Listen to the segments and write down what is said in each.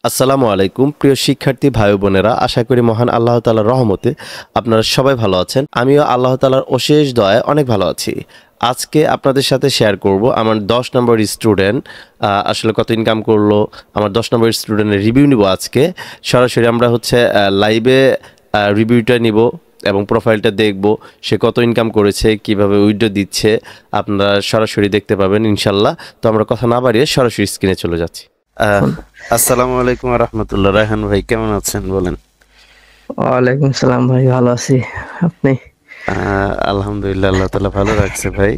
আসসালামু আলাইকুম প্রিয় শিক্ষার্থী ভাই বোনেরা, আশা করি মহান আল্লাহ তাআলার রহমতে আপনারা সবাই ভালো আছেন। আমিও আল্লাহ তাআলার অশেষ দয়ায় অনেক ভালো আছি। আজকে আপনাদের সাথে শেয়ার করব আমার 10 নম্বর স্টুডেন্ট আসলে কত ইনকাম করলো। আমার 10 নম্বর স্টুডেন্টের রিভিউ নিব আজকে। সরাসরি আমরা হচ্ছে লাইভে রিভিউটা নিব এবং প্রোফাইলটা দেখব সে কত ইনকাম করেছে, কিভাবে উইথড্র দিচ্ছে, আপনারা সরাসরি দেখতে পাবেন ইনশাল্লাহ। তো আমরা কথা না বাড়িয়ে সরাসরি স্ক্রিনে চলে যাচ্ছি। আসসালামু আলাইকুম ওয়া রাহমাতুল্লাহ। রায়হান ভাই কেমন আছেন বলেন? ওয়ালাইকুম সালাম ভাই, ভালো আছি। আপনি? আলহামদুলিল্লাহ, আল্লাহ তাআলা ভালো রাখছে ভাই।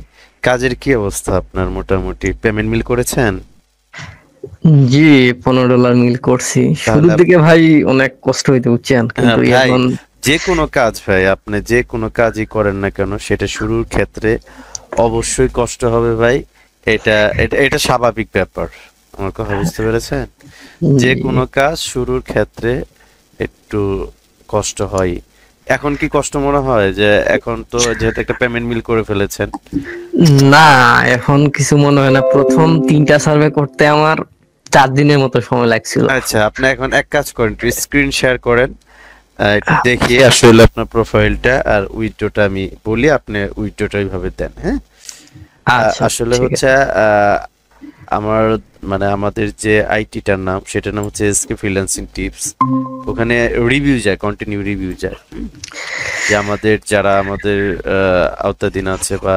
কাজের কি অবস্থা আপনার? মোটামুটি পেমেন্ট মিল করেছেন? জি, $15 মিল করছি। শুরুর তাহলে দিকে ভাই অনেক কষ্ট হইতে বুঝছেন, কিন্তু ভাই এখন যে কোনো কাজ ভাই, আপনি যে কোনো কাজই করেন না কেন সেটা শুরুর ক্ষেত্রে অবশ্যই কষ্ট হবে ভাই। এটা এটা এটা স্বাভাবিক ব্যাপার। আমার কথা বুঝতে পেরেছেন? যে কোনো কাজ শুরুর ক্ষেত্রে একটু কষ্ট হয়। এখন কি কষ্ট মনে হয়? যে এখন তো যেহেতু একটা পেমেন্ট মিল করে ফেলেছেন। না, এখন কিছু মনে হয় না। প্রথম 3টা সার্ভে করতে আমার 4 দিনের মতো সময় লাগছিল। আচ্ছা, আপনি এখন এক কাজ করেন, একটু স্ক্রিন শেয়ার করেন। একটু দেখি আসলে আপনার প্রোফাইলটা আর উইথড্রটা আমি বলি, আপনি উইথড্রটা এইভাবে দেন, হ্যাঁ? আচ্ছা, আসলে ঠিক হচ্ছে আছে। আমার মানে আমাদের যে আইটিটার নাম সেটার নাম হচ্ছে এসকে ফ্রিল্যান্সিং টিপস। ওখানে রিভিউ যায়, কন্টিনিউ রিভিউ যায়, যে আমাদের যারা আমাদের আওতাধীন আছে বা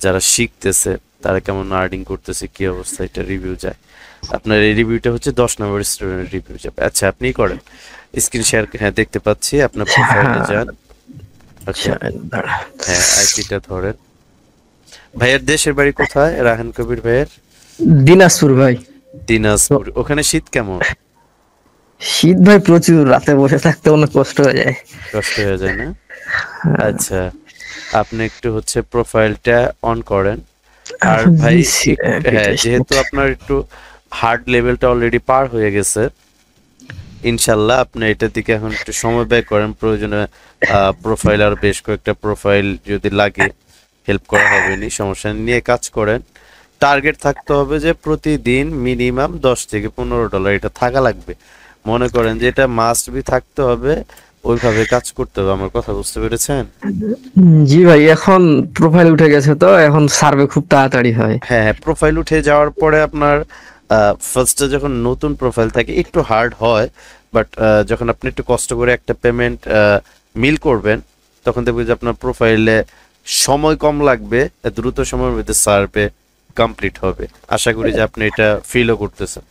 যারা শিখতেছে তারা কেমন আর্নিং করতেছে, কি অবস্থা, এটা রিভিউ যায়। আপনার এই রিভিউটা হচ্ছে 10 নম্বর স্টুডেন্ট রিভিউ যাবে। আচ্ছা, আপনি করেন স্ক্রিন শেয়ার। হ্যাঁ, দেখতে পাচ্ছি। আপনার প্রোফাইলে হ্যাঁ, যান। ওকে, আচ্ছা, দাঁড়া। হ্যাঁ, আইপিটা ধরেন। ভাইয়ের দেশের বাড়ি কোথায়? রাহান কবির ভাইয়ের দিনাজপুর ভাই। তো দিনাজপুর। ওখানে শীত কেমন? শীত ভাই প্রচুর, রাতে বসে থাকতে অনেক কষ্ট হয়ে যায়। কষ্ট হয়ে যায় না? আচ্ছা, আপনি একটু হচ্ছে প্রোফাইলটা অন করেন। আর ভাই হ্যাঁ, যেহেতু আপনার একটু হার্ড লেভেলটা অলরেডি পার হয়ে গেছে, ইনশাল্লাহ আপনি এটার দিকে এখন একটু সময় ব্যয় করেন। প্রয়োজনে প্রোফাইল আর বেশ কয়েকটা প্রোফাইল যদি লাগে হেল্প করা হবে নি, সমস্যা নেই, নিয়ে কাজ করেন। টার্গেট থাকতে হবে যে প্রতিদিন মিনিমাম $10 থেকে $15 এটা থাকা লাগবে। মনে করেন যে এটা মাস্ট বি থাকতে হবে, ওইভাবে কাজ করতে হবে। আমার কথা বুঝতে পেরেছেন? জি ভাই, এখন প্রোফাইল উঠে গেছে তো এখন সার্ভে খুব তাড়াতাড়ি হয়। হ্যাঁ হ্যাঁ, প্রোফাইল উঠে যাওয়ার পরে আপনার ফার্স্টে যখন নতুন প্রোফাইল থাকে একটু হার্ড হয়, বাট যখন আপনি একটু কষ্ট করে একটা পেমেন্ট মিল করবেন তখন দেখবেন যে আপনার প্রোফাইলে সময় কম লাগবে, দ্রুত সময়ের মধ্যে সার্ভে কমপ্লিট হবে। আশা করি যে আপনি এটা ফিলও করতেছেন।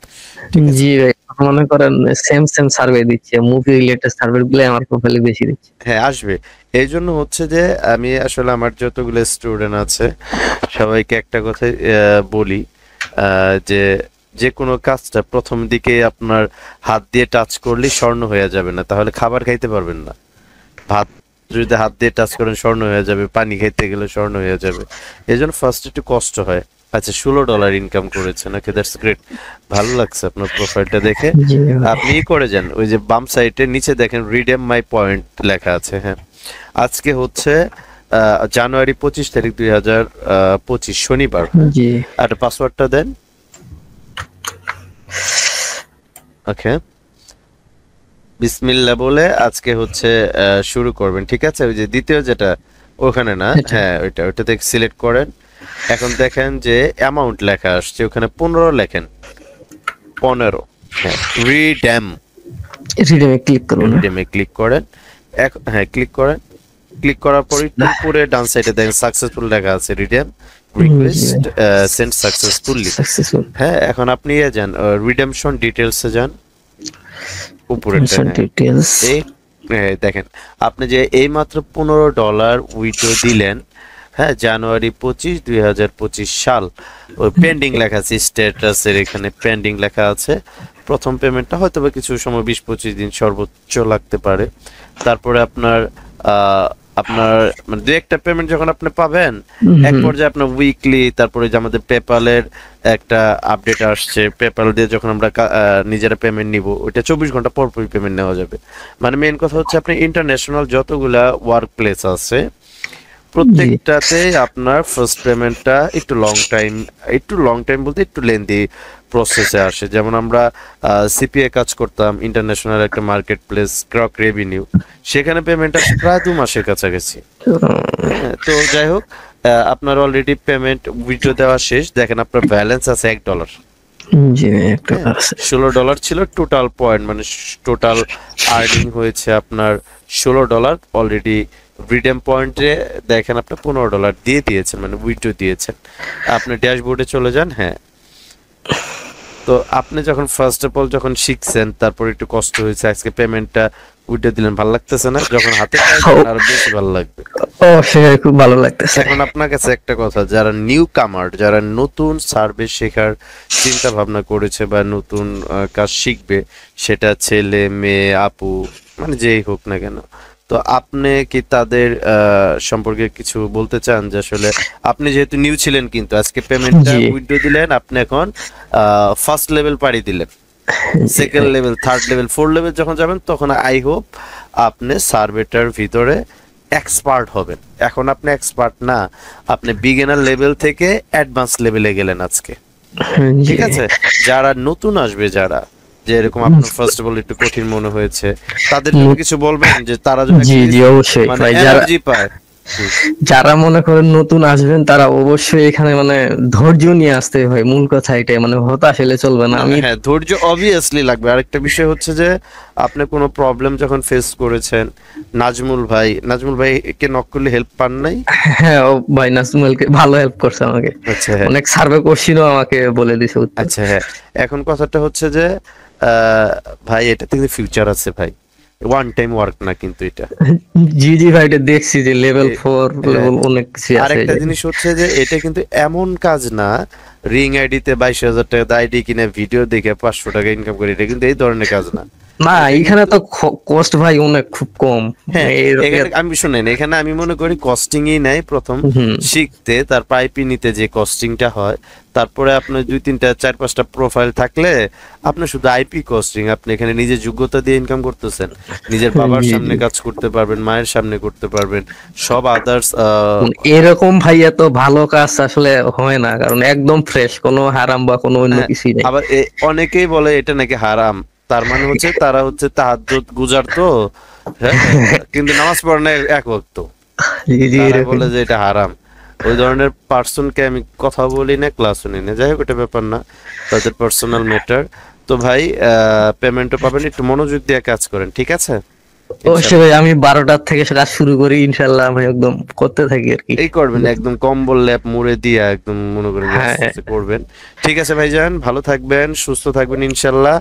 ঠিক আছে? জি ভাই, মনে করেন সেম সেম সার্ভে দিচ্ছে, মুভি রিলেটেড সার্ভে গুলো আমার প্রোফাইলে বেশি দিচ্ছে। হ্যাঁ, আসবে। এই জন্য হচ্ছে যে আমি আসলে আমার যতগুলো স্টুডেন্ট আছে সবাইকে একটা কথাই বলি, যে যে কোনো কাজটা প্রথম দিকে আপনার হাত দিয়ে টাচ করলেই স্বর্ণ হয়ে যাবে না, তাহলে খাবার খাইতে পারবেন না। ভাত যদি হাত দিয়ে টাচ করেন স্বর্ণ হয়ে যাবে, পানি খাইতে গেলে স্বর্ণ হয়ে যাবে। এই জন্য ফার্স্ট একটু কষ্ট হয়। আচ্ছা, $16 ইনকাম করেছেন, ওকে, দ্যাটস গ্রেট। ভালো লাগছে আপনার প্রোফাইলটা দেখে। জি ভাই। আপনি করে যান, ওই যে বাম সাইডে নিচে দেখেন রিডেম মাই পয়েন্ট লেখা আছে। হ্যাঁ, আজকে হচ্ছে জানুয়ারি 25 তারিখ 2025 শনিবার। হ্যাঁ, জি আর পাসওয়ার্ডটা দেন। ওকে, বিসমিল্লাহ বলে আজকে হচ্ছে শুরু করবেন। ঠিক আছে? ওই যে দ্বিতীয় যেটা ওখানে না, এটা হ্যাঁ ওইটাতে সিলেক্ট করেন। এখন দেখেন যে অ্যামাউন্ট লেখা আসছে, ওখানে 15 লেখেন। 15, হ্যাঁ, রিডেম। রিডেমে ক্লিক করুন। রিডেমে ক্লিক করেন। হ্যাঁ, ক্লিক করেন। ক্লিক করার পর একটু উপরে ডান সাইডে দেখেন সাকসেসফুল লেখা আছে, রিডেম জি রিকোয়েস্ট ভাই, সেন্ড সাকসেসফুলি। সাকসেসফুল হ্যাঁ, এখন আপনি যান রিডেমশন ডিটেলসে যান, উপরেরটা। হ্যাঁ, ডিটেইলস। এই দেখেন আপনি যে এইমাত্র $15 উইথড্র দিলেন, হ্যাঁ, জানুয়ারি 25, 2025 সাল। ওই পেন্ডিং লেখা আছে, স্ট্যাটাসের এখানে পেন্ডিং লেখা আছে। প্রথম পেমেন্টটা হয়তো বা কিছু সময় 20-25 দিন সর্বোচ্চ লাগতে পারে। তারপরে আপনার আপনার মানে দু একটা পেমেন্ট যখন আপনি পাবেন, এক পর্যায়ে আপনার উইকলি, তারপরে যে আমাদের পেপালের একটা আপডেট আসছে, পেপাল দিয়ে যখন আমরা নিজেরা পেমেন্ট নিব, ওইটা 24 ঘন্টা পর পরই পেমেন্ট নেওয়া যাবে। মানে মেইন কথা হচ্ছে আপনি ইন্টারন্যাশনাল যতগুলা ওয়ার্ক প্লেস আছে প্রত্যেকটাতে আপনার ফার্স্ট পেমেন্টটা একটু লং টাইম বলতে একটু লেন্দি প্রসেসে আসে। যেমন আমরা সিপিএ কাজ করতাম, ইন্টারন্যাশনাল একটা মার্কেট প্লেস, ক্রক রেভিনিউ, সেখানে পেমেন্ট আসে প্রায় 2 মাসের কাছাকাছি। হ্যাঁ, তো যাই হোক, আপনার অলরেডি পেমেন্ট উইথড্র দেওয়া শেষ। দেখেন আপনার ব্যালেন্স আছে $1। জি একটা আছে। $16 ছিল টোটাল পয়েন্ট, মানে টোটাল আর্নিং হয়েছে আপনার $16। অলরেডি রিডেম পয়েন্টে দেখেন আপনি $15 দিয়ে দিয়েছেন, মানে উইথড্র দিয়েছেন। আপনি ড্যাশবোর্ডে চলে যান। হ্যাঁ, তো আপনি যখন ফার্স্ট অফ অল যখন শিখছেন, তারপর একটু কষ্ট হয়েছে, আজকে পেমেন্টটা উইথড্র দিলেন, ভালো লাগতেছে না? যখন হাতে পাবেন আরো বেশি ভালো লাগবে। সেটাই খুব ভালো লাগতেছে। এখন আপনার কাছে একটা কথা, যারা নিউ কামার, যারা নতুন সার্ভিস শেখার চিন্তা ভাবনা করেছে বা নতুন কাজ শিখবে, সেটা ছেলে মেয়ে আপু মানে যেই হোক না কেন, তো আপনি কি তাদের সম্পর্কে কিছু বলতে চান? যে আসলে আপনি যেহেতু নিউ ছিলেন, কিন্তু আজকে পেমেন্টটা উইথড্র দিলেন, আপনি এখন ফার্স্ট লেভেল পাড়ি দিলেন, second level, third level, fourth level যখন যাবেন, তখন আই হোপ আপনি সার্ভেটার ভিতরে এক্সপার্ট হবেন। এখন আপনি এক্সপার্ট না, আপনি বিগিনার লেভেল থেকে অ্যাডভান্স লেভেলে গেলেন আজকে। ঠিক আছে, যারা নতুন আসবে, যারা যে এরকম আপনার ফার্স্ট অফ অল একটু কঠিন মনে হয়েছে, তাদের জন্য কিছু বলবেন যে তারা জি অবশ্যই মানে এনার্জি পায়। যারা মনে করেন নতুন আসবেন, তারা অবশ্যই এখানে মানে ধৈর্য নিয়ে আসতে হয়। মূল কথা এটাই, মানে হতাশ হলে চলবে না। হ্যাঁ, ধৈর্য অবভিয়াসলি লাগবে। আরেকটা বিষয় হচ্ছে যে আপনি কোনো প্রবলেম যখন ফেস করেছেন, নাজমুল ভাই কে নক করলে হেল্প পান নাই? হ্যাঁ, ও ভাই নাজমুলকে ভালো হেল্প করছে আমাকে। আচ্ছা, হ্যাঁ, অনেক সার্ভে কোশ্চেনও আমাকে বলে দিছে উত্তর। আচ্ছা, হ্যাঁ, এখন কথাটা হচ্ছে যে ভাই এটা থেকে ফিউচার আছে ভাই, ওয়ান টাইম ওয়ার্ক না কিন্তু এটা। জি ভাই, এটা দেখছি যে লেভেল 4 লেভেল অনেক কিছু আছে। আরেকটা জিনিস হচ্ছে যে এটা কিন্তু এমন কাজ না, রিং আইডিতে 22,000 টাকা আইডি কিনে ভিডিও দেখে 500 টাকা ইনকাম করে, এটা কিন্তু এই ধরনের কাজ না। না, এখানে তো কস্ট ভাই অনেক খুব কম। হ্যাঁ, এখানে আমি শুনেন, এখানে আমি মনে করি কস্টিংই নাই প্রথম শিখতে, তার পাইপি নিতে যে কস্টিংটা হয়, তারপরে আপনার 2-3টা 4-5টা প্রোফাইল থাকলে আপনার শুধু আইপি কস্টিং, আপনি এখানে নিজের যোগ্যতা দিয়ে ইনকাম করতেছেন, নিজের বাবার সামনে কাজ করতে পারবেন, মায়ের সামনে করতে পারবেন, সব আদার্স। এরকম ভাই এত ভালো কাজ আসলে হয় না, কারণ একদম ফ্রেশ, কোনো হারাম বা কোনো অন্য কিছুই নেই। আবার অনেকেই বলে এটা নাকি হারাম, তার মানে হচ্ছে তারা হচ্ছে তাহাজ্জুদ গুজার তো, হ্যাঁ, কিন্তু নামাজ পড়ে না এক ওয়াক্ত, বলে যে এটা হারাম। ওই ধরনের পার্সনকে আমি কথা বলি না, ক্লাস শুনি না। যাই হোক, এটা ব্যাপার না, তাদের পার্সোনাল ম্যাটার। তো ভাই পেমেন্টও পাবেন, একটু মনোযোগ দিয়ে কাজ করেন, ঠিক আছে? অবশ্যই ভাই, আমি 12টার থেকে কাজ শুরু করি, ইনশাল্লাহ আমি একদম করতে থাকি আর কি। এই করবেন একদম কম্বল ল্যাপ মুড়ে দিয়ে একদম মনে করেন করবেন। ঠিক আছে ভাইজান, ভালো থাকবেন, সুস্থ থাকবেন ইনশাল্লাহ।